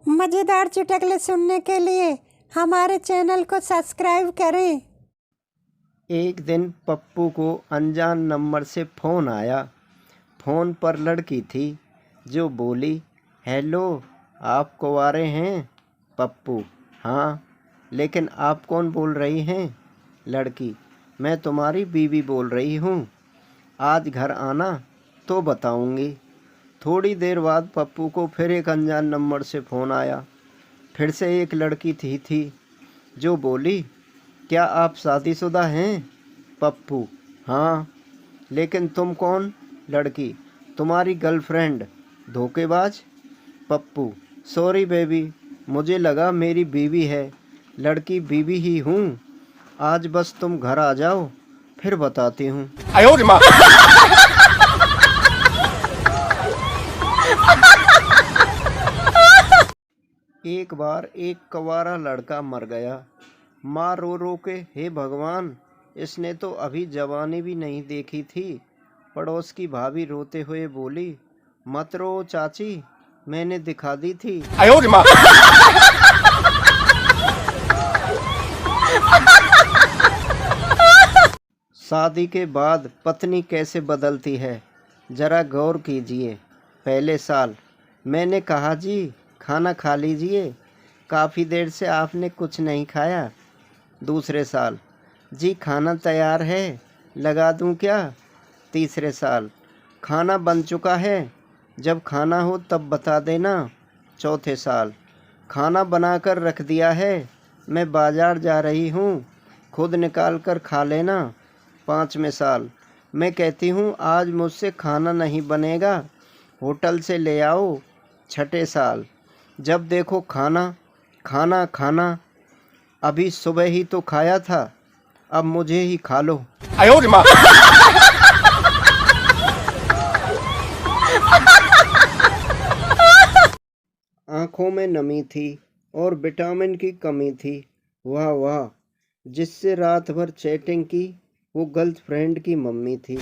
मज़ेदार चुटकुले सुनने के लिए हमारे चैनल को सब्सक्राइब करें। एक दिन पप्पू को अनजान नंबर से फ़ोन आया। फ़ोन पर लड़की थी जो बोली, हेलो, आप कुंवारे हैं? पप्पू, हाँ, लेकिन आप कौन बोल रही हैं? लड़की, मैं तुम्हारी बीवी बोल रही हूँ। आज घर आना तो बताऊँगी। थोड़ी देर बाद पप्पू को फिर एक अनजान नंबर से फ़ोन आया। फिर से एक लड़की थी जो बोली, क्या आप शादीशुदा हैं? पप्पू, हाँ, लेकिन तुम कौन? लड़की, तुम्हारी गर्लफ्रेंड। धोखेबाज। पप्पू, सॉरी बेबी, मुझे लगा मेरी बीवी है। लड़की, बीवी ही हूँ। आज बस तुम घर आ जाओ, फिर बताती हूँ। एक बार एक कंवारा लड़का मर गया। माँ रो रो के, हे भगवान, इसने तो अभी जवानी भी नहीं देखी थी। पड़ोस की भाभी रोते हुए बोली, मत रो चाची, मैंने दिखा दी थी। शादी के बाद पत्नी कैसे बदलती है, जरा गौर कीजिए। पहले साल, मैंने कहा जी खाना खा लीजिए, काफ़ी देर से आपने कुछ नहीं खाया। दूसरे साल, जी खाना तैयार है, लगा दूं क्या? तीसरे साल, खाना बन चुका है, जब खाना हो तब बता देना। चौथे साल, खाना बनाकर रख दिया है, मैं बाजार जा रही हूँ, खुद निकाल कर खा लेना। पाँचवें साल, मैं कहती हूँ आज मुझसे खाना नहीं बनेगा, होटल से ले आओ। छठे साल, जब देखो खाना खाना खाना, अभी सुबह ही तो खाया था, अब मुझे ही खा लो। आंखों में नमी थी और विटामिन की कमी थी। वाह वाह, जिससे रात भर चैटिंग की वो गर्लफ्रेंड की मम्मी थी।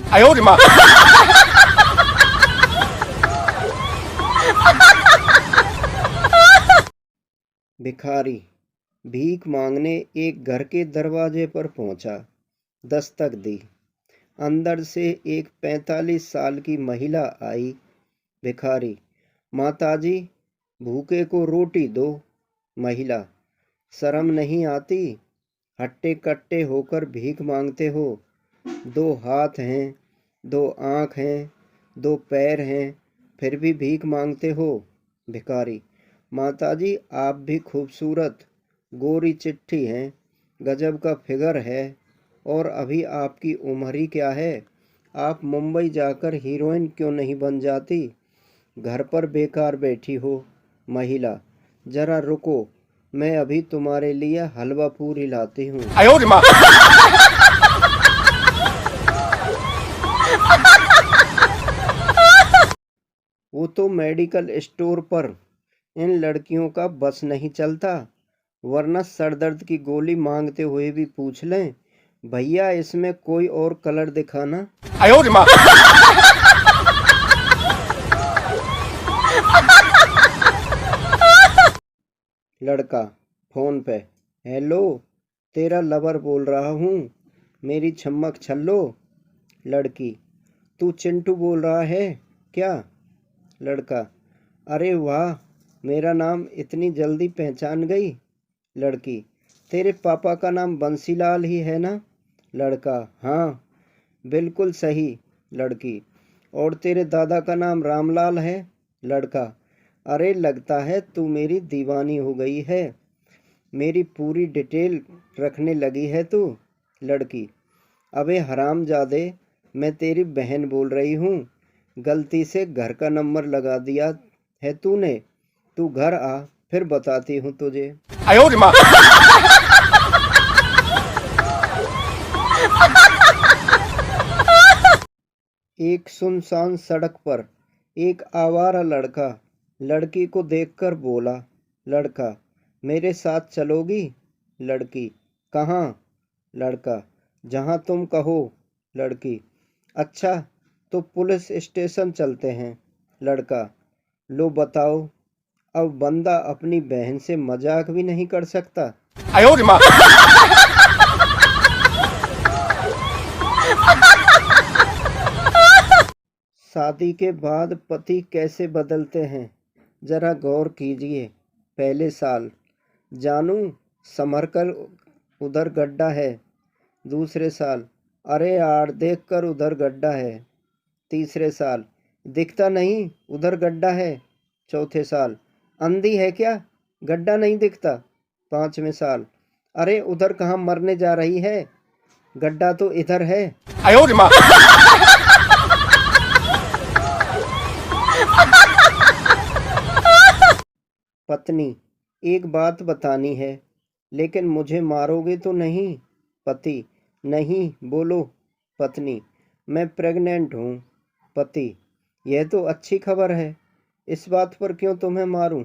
भिखारी भीख मांगने एक घर के दरवाजे पर पहुंचा। दस्तक दी। अंदर से एक 45 साल की महिला आई। भिखारी, माताजी, भूखे को रोटी दो। महिला, शर्म नहीं आती? हट्टे कट्टे होकर भीख मांगते हो। 2 हाथ हैं, 2 आँख हैं, 2 पैर हैं, फिर भी भीख मांगते हो। भिखारी, माताजी आप भी खूबसूरत, गोरी चिट्ठी हैं, गजब का फिगर है, और अभी आपकी उम्र ही क्या है? आप मुंबई जाकर हीरोइन क्यों नहीं बन जाती? घर पर बेकार बैठी हो। महिला, जरा रुको, मैं अभी तुम्हारे लिए हलवा पूरी लाती हूँ। वो तो मेडिकल स्टोर पर इन लड़कियों का बस नहीं चलता, वरना सर दर्द की गोली मांगते हुए भी पूछ लें, भैया इसमें कोई और कलर दिखाना। लड़का फोन पे, हेलो, तेरा लवर बोल रहा हूँ, मेरी छम्मक छल्लो। लड़की, तू चिंटू बोल रहा है क्या? लड़का, अरे वाह, मेरा नाम इतनी जल्दी पहचान गई। लड़की, तेरे पापा का नाम बंसीलाल ही है ना? लड़का, हाँ, बिल्कुल सही। लड़की, और तेरे दादा का नाम रामलाल है? लड़का, अरे लगता है तू मेरी दीवानी हो गई है, मेरी पूरी डिटेल रखने लगी है तू। लड़की, अबे हरामजादे, मैं तेरी बहन बोल रही हूँ, गलती से घर का नंबर लगा दिया है तूने। तू घर आ, फिर बताती हूँ तुझे। एक सुनसान सड़क पर एक आवारा लड़का लड़की को देखकर बोला। लड़का, मेरे साथ चलोगी? लड़की, कहाँ? लड़का, जहाँ तुम कहो। लड़की, अच्छा, तो पुलिस स्टेशन चलते हैं। लड़का, लो बताओ, अब बंदा अपनी बहन से मजाक भी नहीं कर सकता। शादी के बाद पति कैसे बदलते हैं, जरा गौर कीजिए। पहले साल, जानू संभर कर, उधर गड्ढा है। दूसरे साल, अरे यार देख कर उधर गड्ढा है। तीसरे साल, दिखता नहीं उधर गड्ढा है। चौथे साल, अंधी है क्या, गड्ढा नहीं दिखता। पांचवें साल, अरे उधर कहाँ मरने जा रही है, गड्ढा तो इधर है। पत्नी, एक बात बतानी है, लेकिन मुझे मारोगे तो नहीं। पति, नहीं बोलो। पत्नी, मैं प्रेग्नेंट हूँ। पति, यह तो अच्छी खबर है, इस बात पर क्यों तुम्हें मारूं।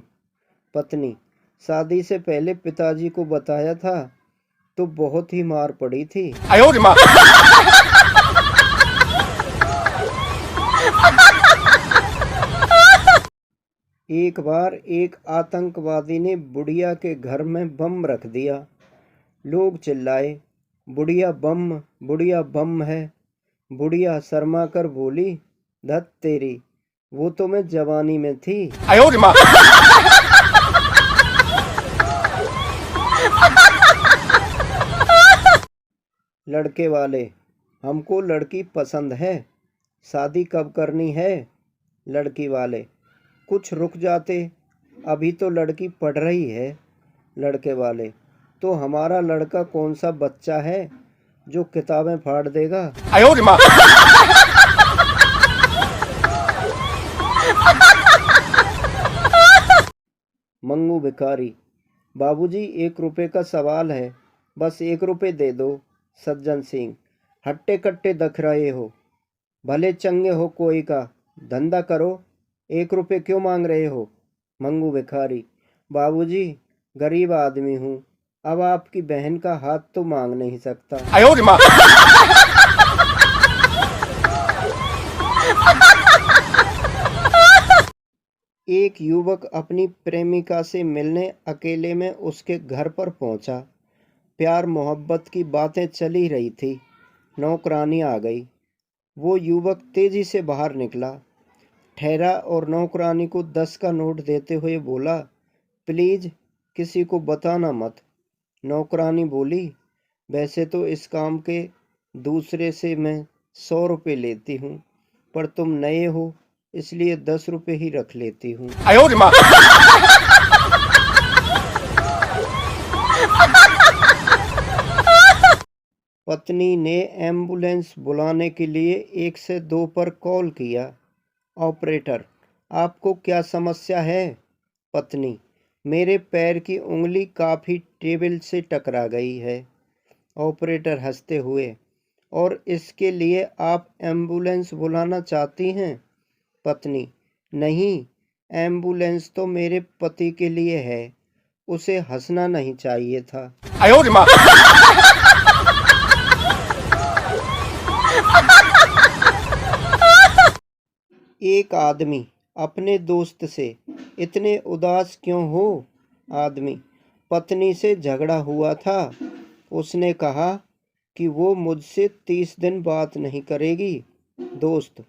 पत्नी, शादी से पहले पिताजी को बताया था तो बहुत ही मार पड़ी थी। एक बार एक आतंकवादी ने बुढ़िया के घर में बम रख दिया। लोग चिल्लाए, बुढ़िया बम है। बुढ़िया शर्मा कर बोली, धत तेरी, वो तो मैं जवानी में थी। लड़के वाले, हमको लड़की पसंद है, शादी कब करनी है। लड़की वाले, कुछ रुक जाते, अभी तो लड़की पढ़ रही है। लड़के वाले, तो हमारा लड़का कौन सा बच्चा है जो किताबें फाड़ देगा। मंगू भिखारी, बाबूजी 1 रुपए का सवाल है, बस 1 रुपए दे दो। सज्जन सिंह, हट्टे कट्टे दख रहे हो, भले चंगे हो कोई का, धंधा करो, 1 रुपए क्यों मांग रहे हो। मंगू भिखारी, बाबूजी गरीब आदमी हूँ, अब आपकी बहन का हाथ तो मांग नहीं सकता। एक युवक अपनी प्रेमिका से मिलने अकेले में उसके घर पर पहुंचा। प्यार मोहब्बत की बातें चली रही थी। नौकरानी आ गई। वो युवक तेजी से बाहर निकला, ठहरा और नौकरानी को 10 का नोट देते हुए बोला, प्लीज किसी को बताना मत। नौकरानी बोली, वैसे तो इस काम के दूसरे से मैं 100 रुपये लेती हूँ, पर तुम नए हो इसलिए 10 रुपये ही रख लेती हूँ। पत्नी ने एम्बुलेंस बुलाने के लिए 102 पर कॉल किया। ऑपरेटर, आपको क्या समस्या है। पत्नी, मेरे पैर की उंगली काफ़ी टेबल से टकरा गई है। ऑपरेटर हंसते हुए, और इसके लिए आप एम्बुलेंस बुलाना चाहती हैं। पत्नी, नहीं, एम्बुलेंस तो मेरे पति के लिए है, उसे हंसना नहीं चाहिए था। एक आदमी अपने दोस्त से, इतने उदास क्यों हो। आदमी, पत्नी से झगड़ा हुआ था, उसने कहा कि वो मुझसे 30 दिन बात नहीं करेगी। दोस्त,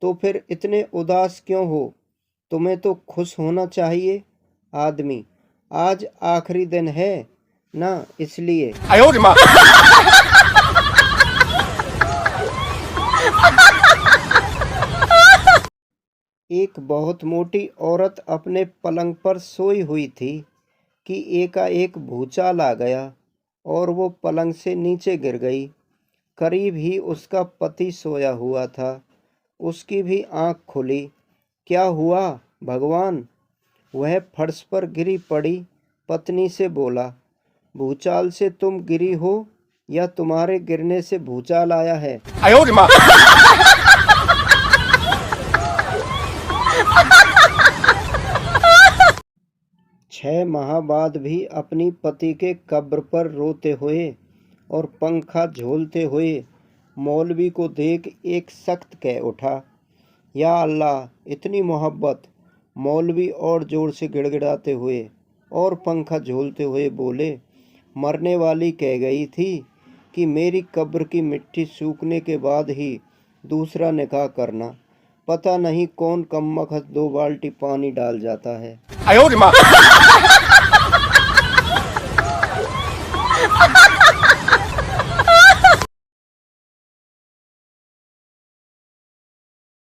तो फिर इतने उदास क्यों हो, तुम्हें तो खुश होना चाहिए। आदमी, आज आखिरी दिन है ना, इसलिए। एक बहुत मोटी औरत अपने पलंग पर सोई हुई थी कि एकाएक भूचाल आ गया और वो पलंग से नीचे गिर गई। करीब ही उसका पति सोया हुआ था, उसकी भी आंख खुली। क्या हुआ भगवान, वह फर्श पर गिरी पड़ी पत्नी से बोला, भूचाल से तुम गिरी हो या तुम्हारे गिरने से भूचाल आया है। 6 माह बाद भी अपनी पति के कब्र पर रोते हुए और पंखा झोलते हुए मौलवी को देख एक सख्त कह उठा, या अल्लाह, इतनी मोहब्बत मौलवी और जोर से गिड़गिड़ाते हुए और पंखा झोलते हुए बोले, मरने वाली कह गई थी कि मेरी कब्र की मिट्टी सूखने के बाद ही दूसरा निकाह करना। पता नहीं कौन कम्बख्त 2 बाल्टी पानी डाल जाता है।